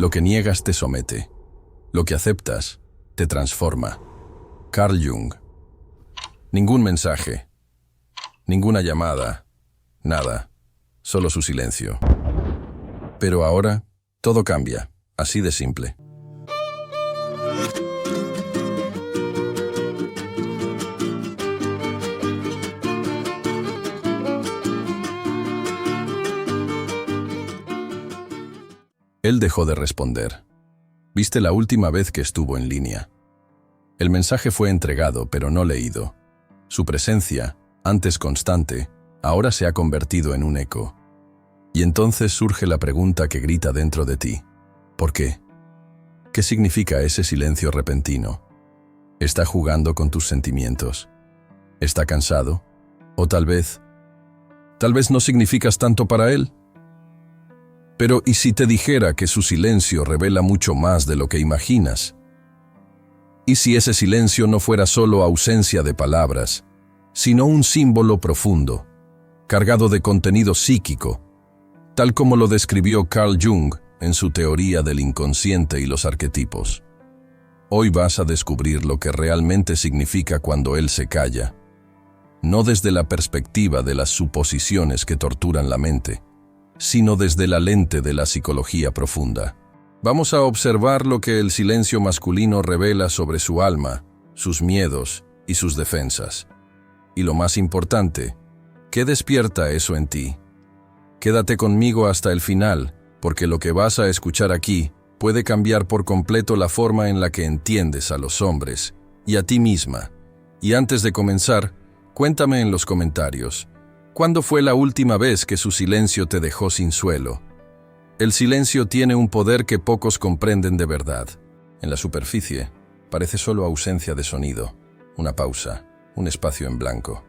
Lo que niegas te somete. Lo que aceptas te transforma. Carl Jung. Ningún mensaje. Ninguna llamada. Nada. Solo su silencio. Pero ahora, todo cambia. Así de simple. Él dejó de responder. Viste la última vez que estuvo en línea. El mensaje fue entregado, pero no leído. Su presencia, antes constante, ahora se ha convertido en un eco. Y entonces surge la pregunta que grita dentro de ti. ¿Por qué? ¿Qué significa ese silencio repentino? ¿Está jugando con tus sentimientos? ¿Está cansado? ¿O tal vez no significas tanto para él? Pero ¿y si te dijera que su silencio revela mucho más de lo que imaginas? ¿Y si ese silencio no fuera solo ausencia de palabras, sino un símbolo profundo, cargado de contenido psíquico, tal como lo describió Carl Jung en su teoría del inconsciente y los arquetipos? Hoy vas a descubrir lo que realmente significa cuando él se calla, no desde la perspectiva de las suposiciones que torturan la mente, sino desde la lente de la psicología profunda. Vamos a observar lo que el silencio masculino revela sobre su alma, sus miedos y sus defensas. Y lo más importante, ¿qué despierta eso en ti? Quédate conmigo hasta el final, porque lo que vas a escuchar aquí puede cambiar por completo la forma en la que entiendes a los hombres y a ti misma. Y antes de comenzar, cuéntame en los comentarios, ¿cuándo fue la última vez que su silencio te dejó sin suelo? El silencio tiene un poder que pocos comprenden de verdad. En la superficie, parece solo ausencia de sonido, una pausa, un espacio en blanco.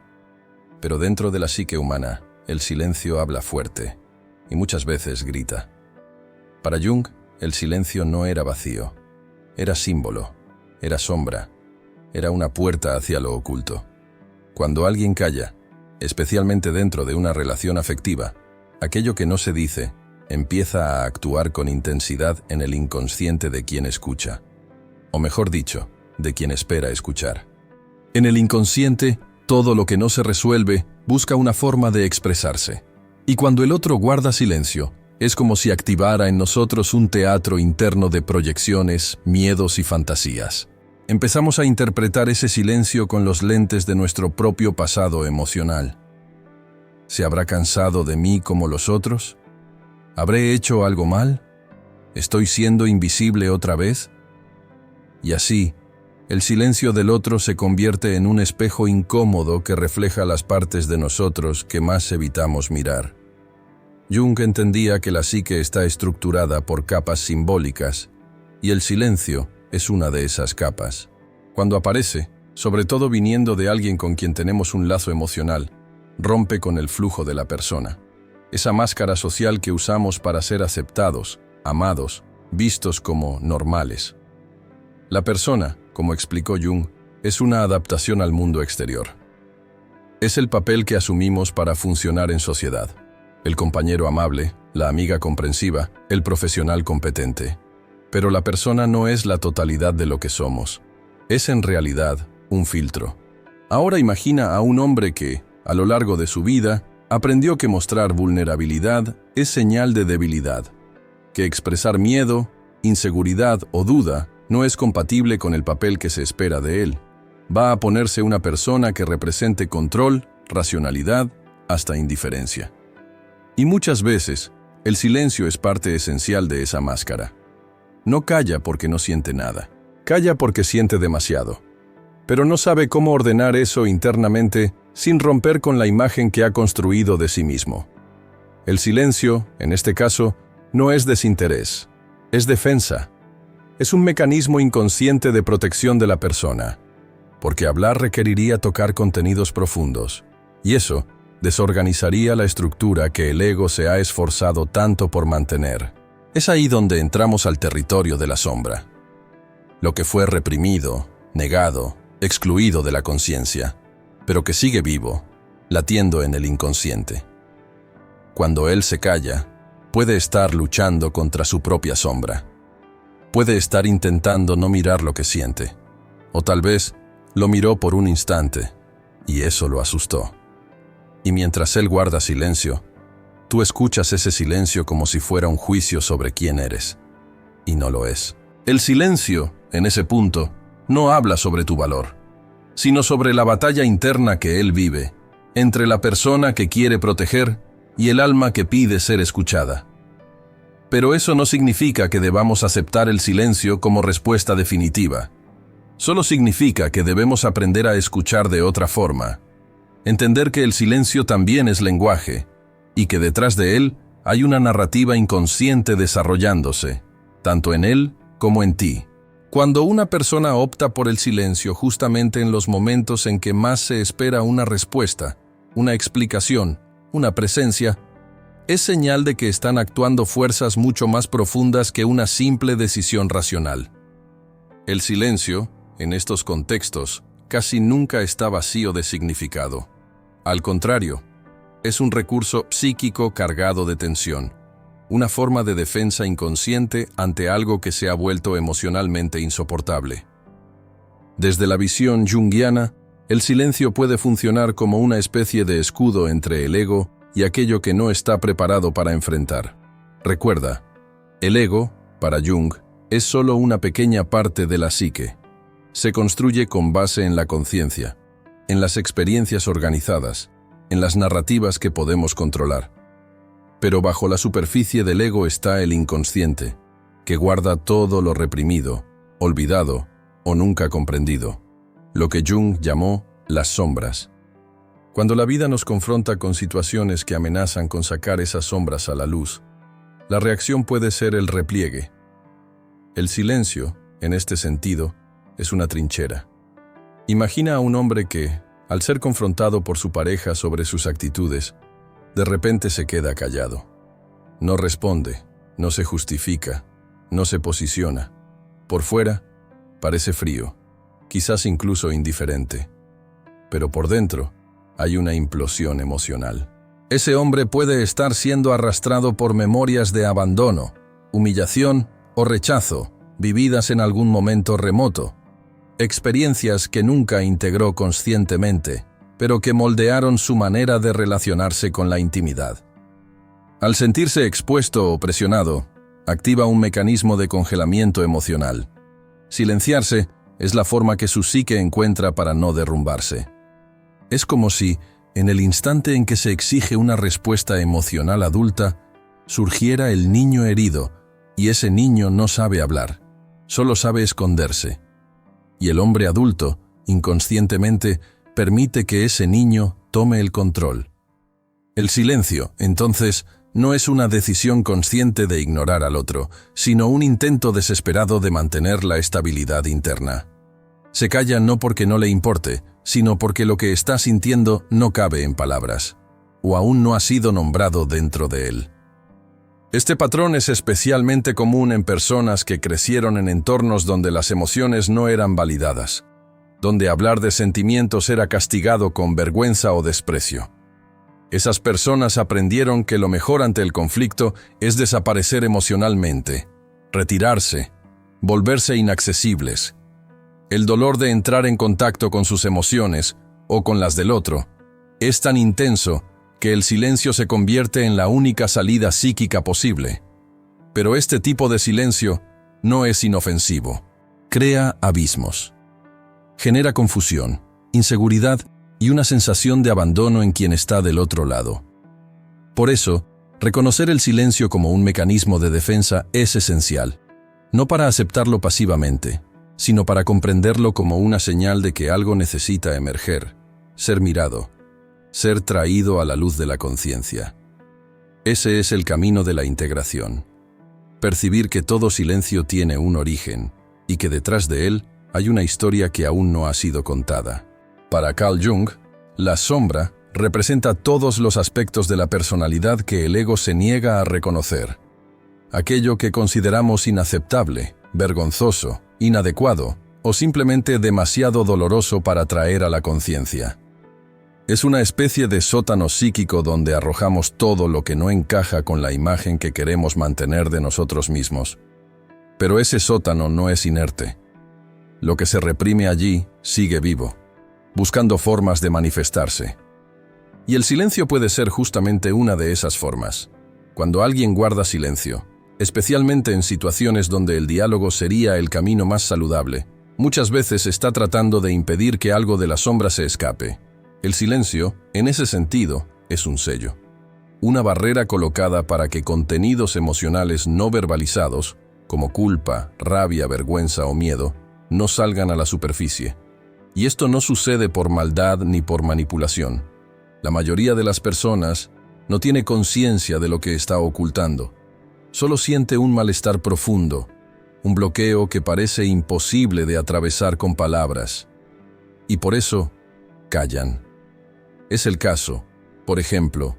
Pero dentro de la psique humana, el silencio habla fuerte y muchas veces grita. Para Jung, el silencio no era vacío, era símbolo, era sombra, era una puerta hacia lo oculto. Cuando alguien calla, especialmente dentro de una relación afectiva, aquello que no se dice empieza a actuar con intensidad en el inconsciente de quien escucha, o mejor dicho, de quien espera escuchar. En el inconsciente, todo lo que no se resuelve busca una forma de expresarse, y cuando el otro guarda silencio, es como si activara en nosotros un teatro interno de proyecciones, miedos y fantasías. Empezamos a interpretar ese silencio con los lentes de nuestro propio pasado emocional. ¿Se habrá cansado de mí como los otros? ¿Habré hecho algo mal? ¿Estoy siendo invisible otra vez? Y así, el silencio del otro se convierte en un espejo incómodo que refleja las partes de nosotros que más evitamos mirar. Jung entendía que la psique está estructurada por capas simbólicas, y el silencio es una de esas capas. Cuando aparece, sobre todo viniendo de alguien con quien tenemos un lazo emocional, rompe con el flujo de la persona. Esa máscara social que usamos para ser aceptados, amados, vistos como normales. La persona, como explicó Jung, es una adaptación al mundo exterior. Es el papel que asumimos para funcionar en sociedad. El compañero amable, la amiga comprensiva, el profesional competente. Pero la persona no es la totalidad de lo que somos. Es en realidad un filtro. Ahora imagina a un hombre que, a lo largo de su vida, aprendió que mostrar vulnerabilidad es señal de debilidad, que expresar miedo, inseguridad o duda no es compatible con el papel que se espera de él. Va a ponerse una persona que represente control, racionalidad, hasta indiferencia. Y muchas veces, el silencio es parte esencial de esa máscara. No calla porque no siente nada. Calla porque siente demasiado. Pero no sabe cómo ordenar eso internamente sin romper con la imagen que ha construido de sí mismo. El silencio, en este caso, no es desinterés, es defensa. Es un mecanismo inconsciente de protección de la persona, porque hablar requeriría tocar contenidos profundos, y eso desorganizaría la estructura que el ego se ha esforzado tanto por mantener. Es ahí donde entramos al territorio de la sombra. Lo que fue reprimido, negado, excluido de la conciencia, pero que sigue vivo, latiendo en el inconsciente. Cuando él se calla, puede estar luchando contra su propia sombra, Puede estar intentando no mirar lo que siente. O tal vez lo miró por un instante, y eso lo asustó. Y mientras él guarda silencio, tú escuchas ese silencio como si fuera un juicio sobre quién eres. Y no lo es. El silencio, en ese punto, no habla sobre tu valor, sino sobre la batalla interna que él vive, entre la persona que quiere proteger y el alma que pide ser escuchada. Pero eso no significa que debamos aceptar el silencio como respuesta definitiva. Solo significa que debemos aprender a escuchar de otra forma, entender que el silencio también es lenguaje, y que detrás de él hay una narrativa inconsciente desarrollándose, tanto en él como en ti. Cuando una persona opta por el silencio justamente en los momentos en que más se espera una respuesta, una explicación, una presencia, es señal de que están actuando fuerzas mucho más profundas que una simple decisión racional. El silencio, en estos contextos, casi nunca está vacío de significado. Al contrario, es un recurso psíquico cargado de tensión, una forma de defensa inconsciente ante algo que se ha vuelto emocionalmente insoportable. Desde la visión junguiana, el silencio puede funcionar como una especie de escudo entre el ego y aquello que no está preparado para enfrentar. Recuerda, el ego, para Jung, es solo una pequeña parte de la psique. Se construye con base en la conciencia, en las experiencias organizadas, en las narrativas que podemos controlar. Pero bajo la superficie del ego está el inconsciente, que guarda todo lo reprimido, olvidado o nunca comprendido, lo que Jung llamó las sombras. Cuando la vida nos confronta con situaciones que amenazan con sacar esas sombras a la luz, la reacción puede ser el repliegue. El silencio, en este sentido, es una trinchera. Imagina a un hombre que, al ser confrontado por su pareja sobre sus actitudes, de repente se queda callado. No responde, no se justifica, no se posiciona. Por fuera, parece frío, quizás incluso indiferente. Pero por dentro, hay una implosión emocional. Ese hombre puede estar siendo arrastrado por memorias de abandono, humillación o rechazo, vividas en algún momento remoto. Experiencias que nunca integró conscientemente, pero que moldearon su manera de relacionarse con la intimidad. Al sentirse expuesto o presionado, activa un mecanismo de congelamiento emocional. Silenciarse es la forma que su psique encuentra para no derrumbarse. Es como si, en el instante en que se exige una respuesta emocional adulta, surgiera el niño herido, y ese niño no sabe hablar, solo sabe esconderse. Y el hombre adulto, inconscientemente, permite que ese niño tome el control. El silencio, entonces, no es una decisión consciente de ignorar al otro, sino un intento desesperado de mantener la estabilidad interna. Se calla no porque no le importe, sino porque lo que está sintiendo no cabe en palabras, o aún no ha sido nombrado dentro de él. Este patrón es especialmente común en personas que crecieron en entornos donde las emociones no eran validadas, donde hablar de sentimientos era castigado con vergüenza o desprecio. Esas personas aprendieron que lo mejor ante el conflicto es desaparecer emocionalmente, retirarse, volverse inaccesibles. El dolor de entrar en contacto con sus emociones, o con las del otro, es tan intenso que el silencio se convierte en la única salida psíquica posible. Pero este tipo de silencio no es inofensivo. Crea abismos. Genera confusión, inseguridad y una sensación de abandono en quien está del otro lado. Por eso, reconocer el silencio como un mecanismo de defensa es esencial, no para aceptarlo pasivamente, sino para comprenderlo como una señal de que algo necesita emerger, ser mirado, ser traído a la luz de la conciencia. Ese es el camino de la integración. Percibir que todo silencio tiene un origen y que detrás de él hay una historia que aún no ha sido contada. Para Carl Jung, la sombra representa todos los aspectos de la personalidad que el ego se niega a reconocer. Aquello que consideramos inaceptable, vergonzoso, inadecuado o simplemente demasiado doloroso para traer a la conciencia. Es una especie de sótano psíquico donde arrojamos todo lo que no encaja con la imagen que queremos mantener de nosotros mismos. Pero ese sótano no es inerte. Lo que se reprime allí sigue vivo, buscando formas de manifestarse. Y el silencio puede ser justamente una de esas formas. Cuando alguien guarda silencio, especialmente en situaciones donde el diálogo sería el camino más saludable, muchas veces está tratando de impedir que algo de la sombra se escape. El silencio, en ese sentido, es un sello. Una barrera colocada para que contenidos emocionales no verbalizados, como culpa, rabia, vergüenza o miedo, no salgan a la superficie. Y esto no sucede por maldad ni por manipulación. La mayoría de las personas no tiene conciencia de lo que está ocultando. Solo siente un malestar profundo, un bloqueo que parece imposible de atravesar con palabras. Y por eso, callan. Es el caso, por ejemplo,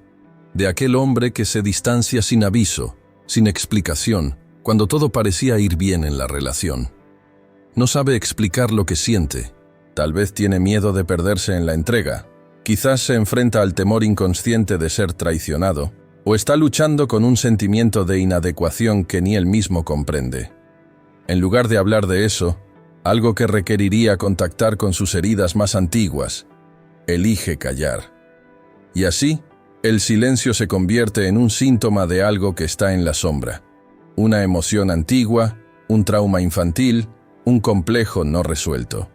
de aquel hombre que se distancia sin aviso, sin explicación, cuando todo parecía ir bien en la relación. No sabe explicar lo que siente. Tal vez tiene miedo de perderse en la entrega. Quizás se enfrenta al temor inconsciente de ser traicionado, o está luchando con un sentimiento de inadecuación que ni él mismo comprende. En lugar de hablar de eso, algo que requeriría contactar con sus heridas más antiguas, elige callar. Y así, el silencio se convierte en un síntoma de algo que está en la sombra. Una emoción antigua, un trauma infantil, un complejo no resuelto.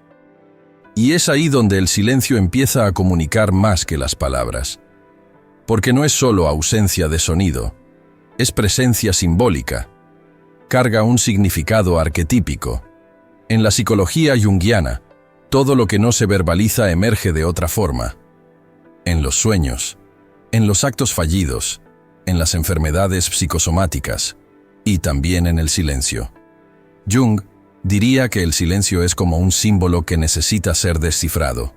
Y es ahí donde el silencio empieza a comunicar más que las palabras. Porque no es solo ausencia de sonido, es presencia simbólica. Carga un significado arquetípico. En la psicología junguiana, todo lo que no se verbaliza emerge de otra forma. En los sueños, en los actos fallidos, en las enfermedades psicosomáticas y también en el silencio. Jung diría que el silencio es como un símbolo que necesita ser descifrado.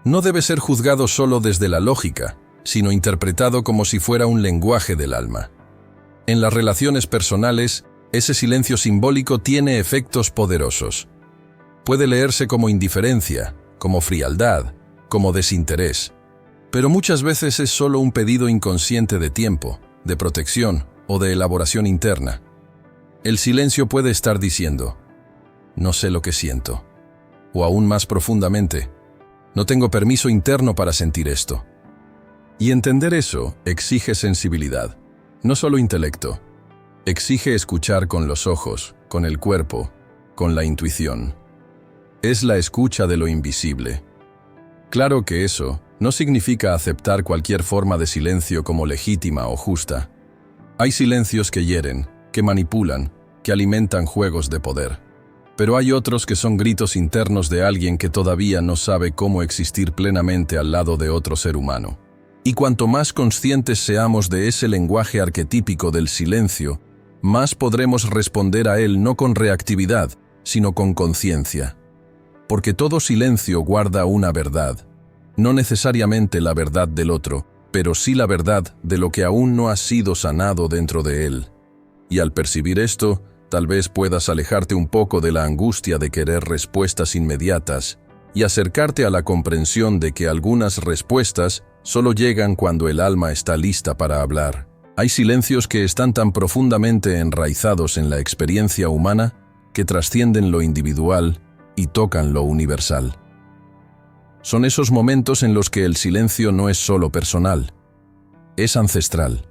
No debe ser juzgado solo desde la lógica, sino interpretado como si fuera un lenguaje del alma. En las relaciones personales, ese silencio simbólico tiene efectos poderosos. Puede leerse como indiferencia, como frialdad, como desinterés, pero muchas veces es solo un pedido inconsciente de tiempo, de protección o de elaboración interna. El silencio puede estar diciendo, no sé lo que siento, o aún más profundamente, no tengo permiso interno para sentir esto. Y entender eso exige sensibilidad, no solo intelecto. Exige escuchar con los ojos, con el cuerpo, con la intuición. Es la escucha de lo invisible. Claro que eso no significa aceptar cualquier forma de silencio como legítima o justa. Hay silencios que hieren, que manipulan, que alimentan juegos de poder. Pero hay otros que son gritos internos de alguien que todavía no sabe cómo existir plenamente al lado de otro ser humano. Y cuanto más conscientes seamos de ese lenguaje arquetípico del silencio, más podremos responder a él no con reactividad, sino con conciencia. Porque todo silencio guarda una verdad, no necesariamente la verdad del otro, pero sí la verdad de lo que aún no ha sido sanado dentro de él. Y al percibir esto, tal vez puedas alejarte un poco de la angustia de querer respuestas inmediatas y acercarte a la comprensión de que algunas respuestas solo llegan cuando el alma está lista para hablar. Hay silencios que están tan profundamente enraizados en la experiencia humana que trascienden lo individual y tocan lo universal. Son esos momentos en los que el silencio no es solo personal, es ancestral.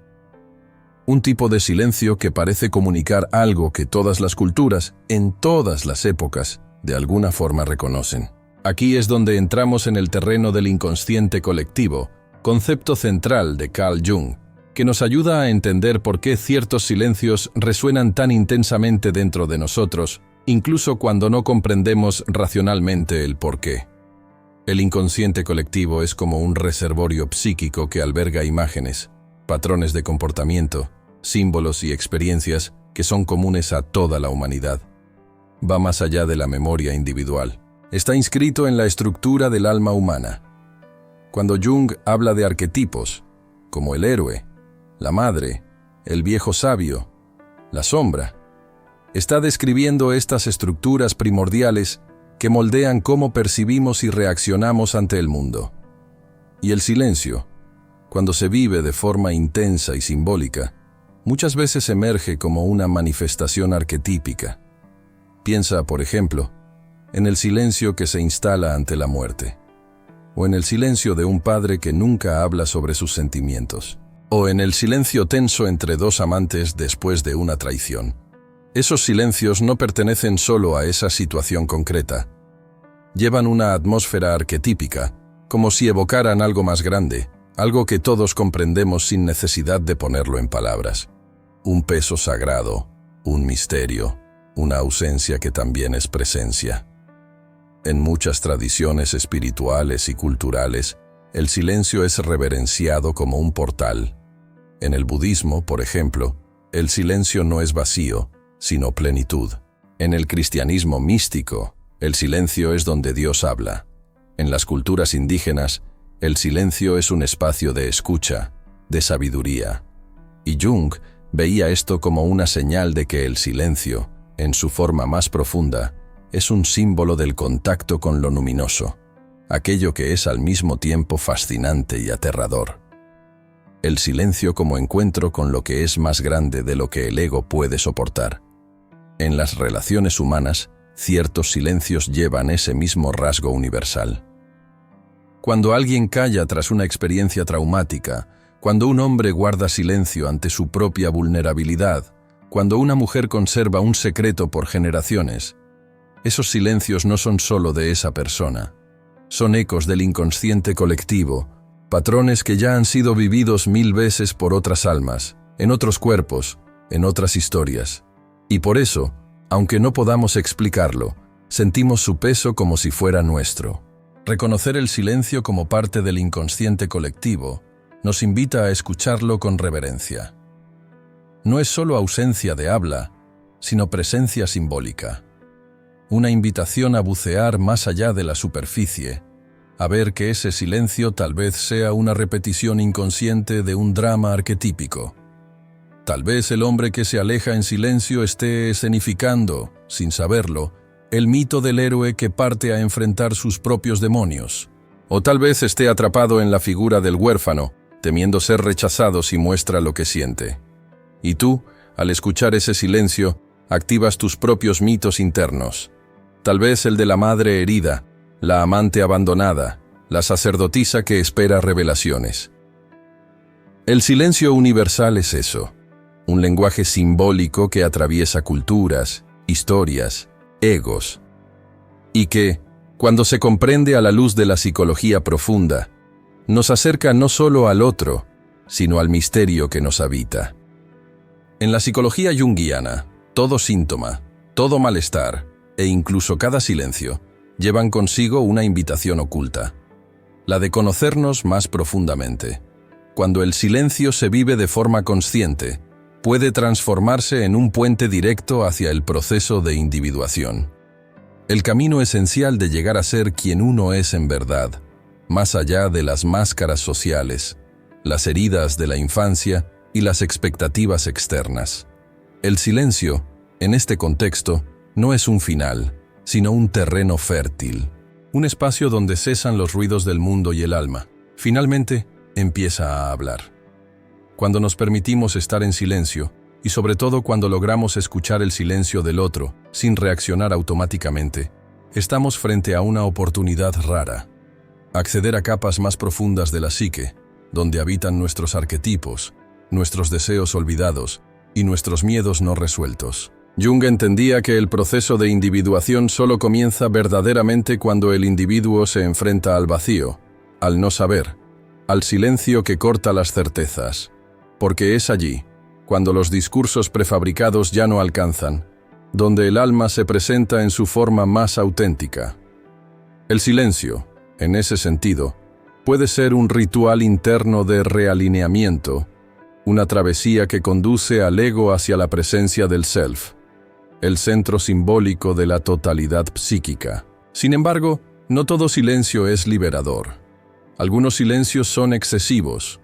Un tipo de silencio que parece comunicar algo que todas las culturas, en todas las épocas, de alguna forma reconocen. Aquí es donde entramos en el terreno del inconsciente colectivo, concepto central de Carl Jung, que nos ayuda a entender por qué ciertos silencios resuenan tan intensamente dentro de nosotros, incluso cuando no comprendemos racionalmente el porqué. El inconsciente colectivo es como un reservorio psíquico que alberga imágenes, patrones de comportamiento, símbolos y experiencias que son comunes a toda la humanidad. Va más allá de la memoria individual. Está inscrito en la estructura del alma humana. Cuando Jung habla de arquetipos, como el héroe, la madre, el viejo sabio, la sombra, está describiendo estas estructuras primordiales que moldean cómo percibimos y reaccionamos ante el mundo. Y el silencio, cuando se vive de forma intensa y simbólica, muchas veces emerge como una manifestación arquetípica. Piensa, por ejemplo, en el silencio que se instala ante la muerte, o en el silencio de un padre que nunca habla sobre sus sentimientos, o en el silencio tenso entre dos amantes después de una traición. Esos silencios no pertenecen solo a esa situación concreta. Llevan una atmósfera arquetípica, como si evocaran algo más grande, algo que todos comprendemos sin necesidad de ponerlo en palabras. Un peso sagrado, un misterio, una ausencia que también es presencia. En muchas tradiciones espirituales y culturales, el silencio es reverenciado como un portal. En el budismo, por ejemplo, el silencio no es vacío, sino plenitud. En el cristianismo místico, el silencio es donde Dios habla. En las culturas indígenas, el silencio es un espacio de escucha, de sabiduría. Y Jung veía esto como una señal de que el silencio, en su forma más profunda, es un símbolo del contacto con lo luminoso, aquello que es al mismo tiempo fascinante y aterrador. El silencio como encuentro con lo que es más grande de lo que el ego puede soportar. En las relaciones humanas, ciertos silencios llevan ese mismo rasgo universal. Cuando alguien calla tras una experiencia traumática, cuando un hombre guarda silencio ante su propia vulnerabilidad, cuando una mujer conserva un secreto por generaciones, esos silencios no son solo de esa persona. Son ecos del inconsciente colectivo, patrones que ya han sido vividos 1000 veces por otras almas, en otros cuerpos, en otras historias. Y por eso, aunque no podamos explicarlo, sentimos su peso como si fuera nuestro. Reconocer el silencio como parte del inconsciente colectivo nos invita a escucharlo con reverencia. No es solo ausencia de habla, sino presencia simbólica. Una invitación a bucear más allá de la superficie, a ver que ese silencio tal vez sea una repetición inconsciente de un drama arquetípico. Tal vez el hombre que se aleja en silencio esté escenificando, sin saberlo, el mito del héroe que parte a enfrentar sus propios demonios. O tal vez esté atrapado en la figura del huérfano, temiendo ser rechazado si muestra lo que siente. Y tú, al escuchar ese silencio, activas tus propios mitos internos. Tal vez el de la madre herida, la amante abandonada, la sacerdotisa que espera revelaciones. El silencio universal es eso, un lenguaje simbólico que atraviesa culturas, historias, egos, y que, cuando se comprende a la luz de la psicología profunda, nos acerca no solo al otro, sino al misterio que nos habita. En la psicología junguiana, todo síntoma, todo malestar, e incluso cada silencio, llevan consigo una invitación oculta, la de conocernos más profundamente. Cuando el silencio se vive de forma consciente, puede transformarse en un puente directo hacia el proceso de individuación. El camino esencial de llegar a ser quien uno es en verdad, más allá de las máscaras sociales, las heridas de la infancia y las expectativas externas. El silencio, en este contexto, no es un final, sino un terreno fértil, un espacio donde cesan los ruidos del mundo y el alma. Finalmente, empieza a hablar. Cuando nos permitimos estar en silencio, y sobre todo cuando logramos escuchar el silencio del otro, sin reaccionar automáticamente, estamos frente a una oportunidad rara. Acceder a capas más profundas de la psique, donde habitan nuestros arquetipos, nuestros deseos olvidados y nuestros miedos no resueltos. Jung entendía que el proceso de individuación solo comienza verdaderamente cuando el individuo se enfrenta al vacío, al no saber, al silencio que corta las certezas. Porque es allí, cuando los discursos prefabricados ya no alcanzan, donde el alma se presenta en su forma más auténtica. El silencio, en ese sentido, puede ser un ritual interno de realineamiento, una travesía que conduce al ego hacia la presencia del self, el centro simbólico de la totalidad psíquica. Sin embargo, no todo silencio es liberador. Algunos silencios son excesivos.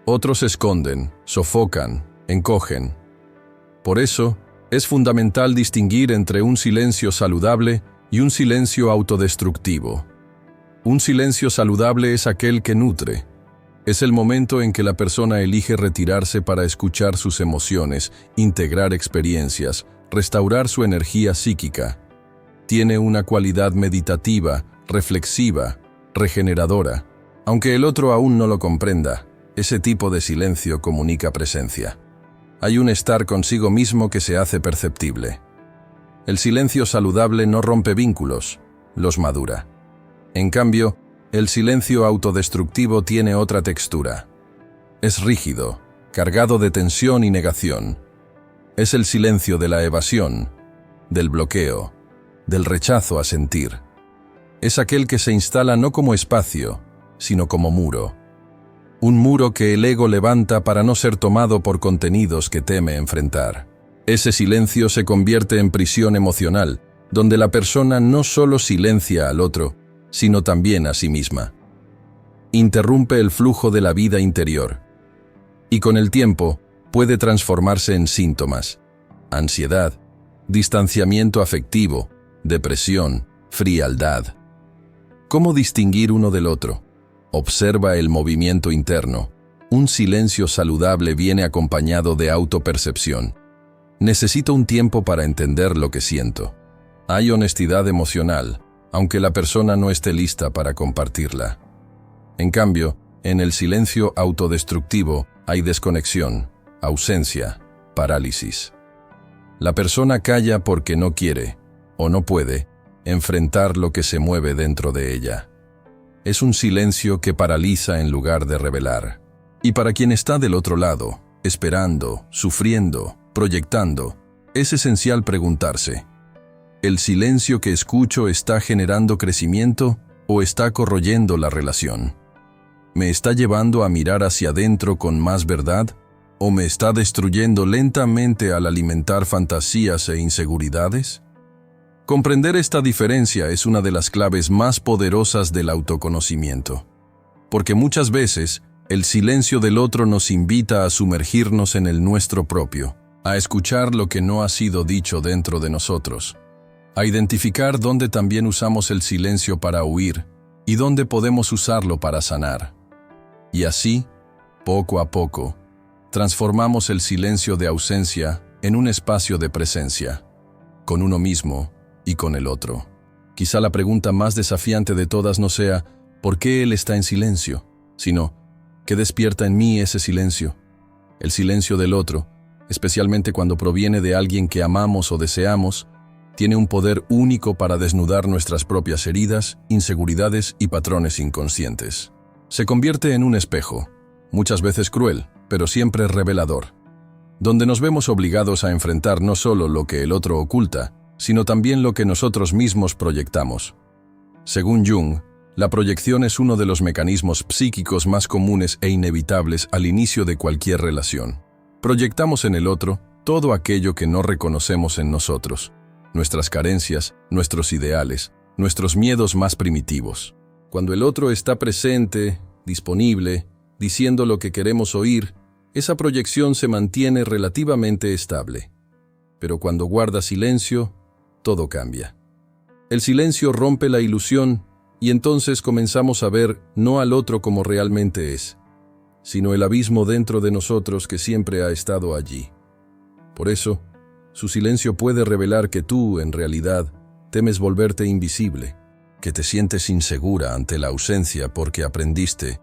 Otros esconden, sofocan, encogen. Por eso, es fundamental distinguir entre un silencio saludable y un silencio autodestructivo. Un silencio saludable es aquel que nutre, Es el momento en que la persona elige retirarse para escuchar sus emociones, integrar experiencias, restaurar su energía psíquica. Tiene una cualidad meditativa, reflexiva, regeneradora. Aunque el otro aún no lo comprenda, ese tipo de silencio comunica presencia. Hay un estar consigo mismo que se hace perceptible. El silencio saludable no rompe vínculos, los madura. En cambio, el silencio autodestructivo tiene otra textura. Es rígido, cargado de tensión y negación. Es el silencio de la evasión, del bloqueo, del rechazo a sentir. Es aquel que se instala no como espacio, sino como muro. Un muro que el ego levanta para no ser tomado por contenidos que teme enfrentar. Ese silencio se convierte en prisión emocional, donde la persona no solo silencia al otro, sino también a sí misma. Interrumpe el flujo de la vida interior. Y con el tiempo, puede transformarse en síntomas: ansiedad, distanciamiento afectivo, depresión, frialdad. ¿Cómo distinguir uno del otro? Observa el movimiento interno. Un silencio saludable viene acompañado de autopercepción. Necesito un tiempo para entender lo que siento. Hay honestidad emocional, aunque la persona no esté lista para compartirla. En cambio, en el silencio autodestructivo hay desconexión, ausencia, parálisis. La persona calla porque no quiere, o no puede, enfrentar lo que se mueve dentro de ella. Es un silencio que paraliza en lugar de revelar. Y para quien está del otro lado, esperando, sufriendo, proyectando, es esencial preguntarse: ¿el silencio que escucho está generando crecimiento o está corroyendo la relación? ¿Me está llevando a mirar hacia adentro con más verdad o me está destruyendo lentamente al alimentar fantasías e inseguridades? Comprender esta diferencia es una de las claves más poderosas del autoconocimiento, porque muchas veces el silencio del otro nos invita a sumergirnos en el nuestro propio, a escuchar lo que no ha sido dicho dentro de nosotros, a identificar dónde también usamos el silencio para huir y dónde podemos usarlo para sanar. Y así, poco a poco, transformamos el silencio de ausencia en un espacio de presencia, con uno mismo y con el otro. Quizá la pregunta más desafiante de todas no sea ¿por qué él está en silencio?, sino ¿qué despierta en mí ese silencio? El silencio del otro, especialmente cuando proviene de alguien que amamos o deseamos, tiene un poder único para desnudar nuestras propias heridas, inseguridades y patrones inconscientes. Se convierte en un espejo, muchas veces cruel, pero siempre revelador, donde nos vemos obligados a enfrentar no solo lo que el otro oculta, sino también lo que nosotros mismos proyectamos. Según Jung, la proyección es uno de los mecanismos psíquicos más comunes e inevitables al inicio de cualquier relación. Proyectamos en el otro todo aquello que no reconocemos en nosotros, nuestras carencias, nuestros ideales, nuestros miedos más primitivos. Cuando el otro está presente, disponible, diciendo lo que queremos oír, esa proyección se mantiene relativamente estable. Pero cuando guarda silencio, todo cambia. El silencio rompe la ilusión y entonces comenzamos a ver no al otro como realmente es, sino el abismo dentro de nosotros que siempre ha estado allí. Por eso, su silencio puede revelar que tú, en realidad, temes volverte invisible, que te sientes insegura ante la ausencia porque aprendiste,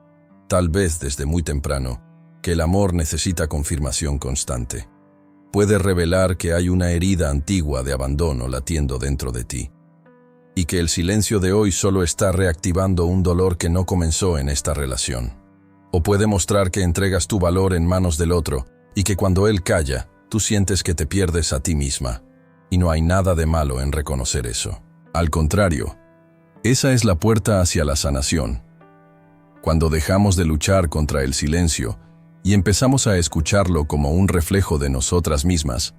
tal vez desde muy temprano, que el amor necesita confirmación constante. Puede revelar que hay una herida antigua de abandono latiendo dentro de ti, y que el silencio de hoy solo está reactivando un dolor que no comenzó en esta relación. O puede mostrar que entregas tu valor en manos del otro, y que cuando él calla, tú sientes que te pierdes a ti misma, y no hay nada de malo en reconocer eso. Al contrario, esa es la puerta hacia la sanación. Cuando dejamos de luchar contra el silencio y empezamos a escucharlo como un reflejo de nosotras mismas,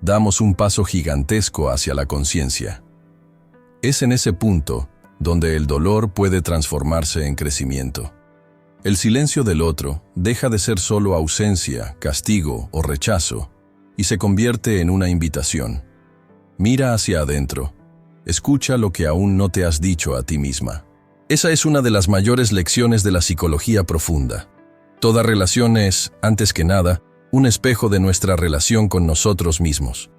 damos un paso gigantesco hacia la conciencia. Es en ese punto donde el dolor puede transformarse en crecimiento. El silencio del otro deja de ser solo ausencia, castigo o rechazo y se convierte en una invitación. Mira hacia adentro. Escucha lo que aún no te has dicho a ti misma. Esa es una de las mayores lecciones de la psicología profunda. Toda relación es, antes que nada, un espejo de nuestra relación con nosotros mismos.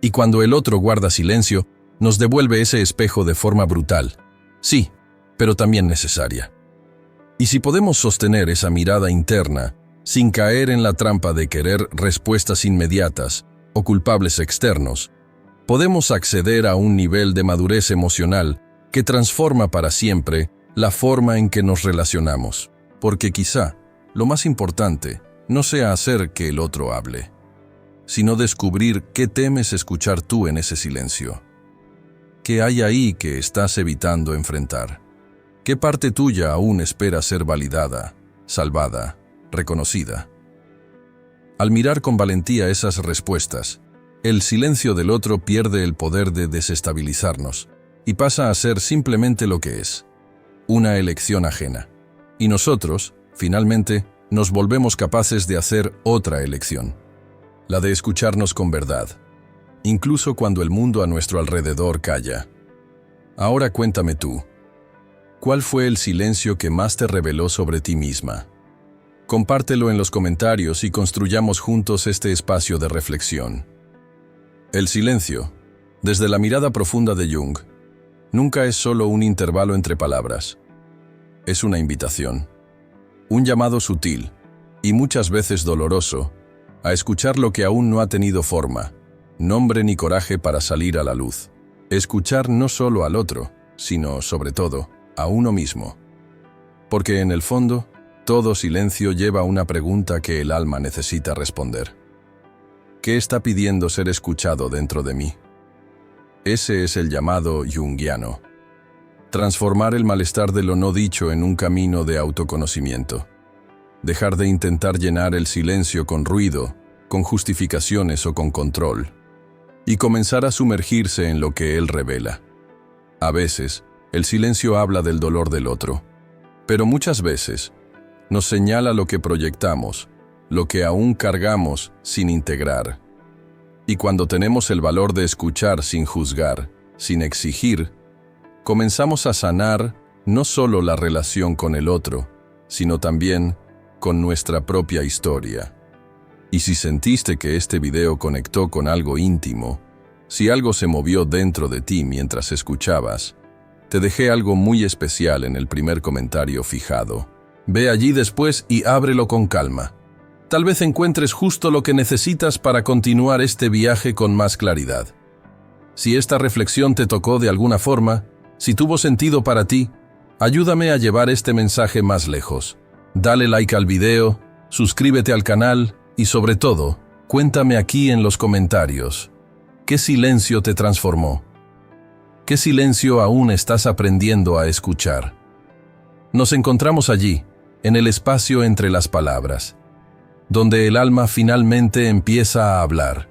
Y cuando el otro guarda silencio, nos devuelve ese espejo de forma brutal. Sí, pero también necesaria. Y si podemos sostener esa mirada interna, sin caer en la trampa de querer respuestas inmediatas o culpables externos, podemos acceder a un nivel de madurez emocional que transforma para siempre la forma en que nos relacionamos. Porque quizá lo más importante no sea hacer que el otro hable, sino descubrir qué temes escuchar tú en ese silencio. ¿Qué hay ahí que estás evitando enfrentar? ¿Qué parte tuya aún espera ser validada, salvada, reconocida? Al mirar con valentía esas respuestas, el silencio del otro pierde el poder de desestabilizarnos y pasa a ser simplemente lo que es, una elección ajena. Y nosotros, finalmente, nos volvemos capaces de hacer otra elección, la de escucharnos con verdad, incluso cuando el mundo a nuestro alrededor calla. Ahora cuéntame tú, ¿cuál fue el silencio que más te reveló sobre ti misma? Compártelo en los comentarios y construyamos juntos este espacio de reflexión. El silencio, desde la mirada profunda de Jung, nunca es solo un intervalo entre palabras. Es una invitación, un llamado sutil, y muchas veces doloroso, a escuchar lo que aún no ha tenido forma, nombre ni coraje para salir a la luz. Escuchar no solo al otro, sino, sobre todo, a uno mismo. Porque en el fondo, todo silencio lleva una pregunta que el alma necesita responder. ¿Qué está pidiendo ser escuchado dentro de mí? Ese es el llamado junguiano. Transformar el malestar de lo no dicho en un camino de autoconocimiento. Dejar de intentar llenar el silencio con ruido, con justificaciones o con control. Y comenzar a sumergirse en lo que él revela. A veces, el silencio habla del dolor del otro, pero muchas veces nos señala lo que proyectamos, lo que aún cargamos sin integrar. Y cuando tenemos el valor de escuchar sin juzgar, sin exigir, comenzamos a sanar no solo la relación con el otro, sino también con nuestra propia historia. Y si sentiste que este video conectó con algo íntimo, si algo se movió dentro de ti mientras escuchabas, te dejé algo muy especial en el primer comentario fijado. Ve allí después y ábrelo con calma. Tal vez encuentres justo lo que necesitas para continuar este viaje con más claridad. Si esta reflexión te tocó de alguna forma, si tuvo sentido para ti, ayúdame a llevar este mensaje más lejos. Dale like al video, suscríbete al canal y sobre todo, cuéntame aquí en los comentarios. ¿Qué silencio te transformó? ¿Qué silencio aún estás aprendiendo a escuchar? Nos encontramos allí, en el espacio entre las palabras, donde el alma finalmente empieza a hablar.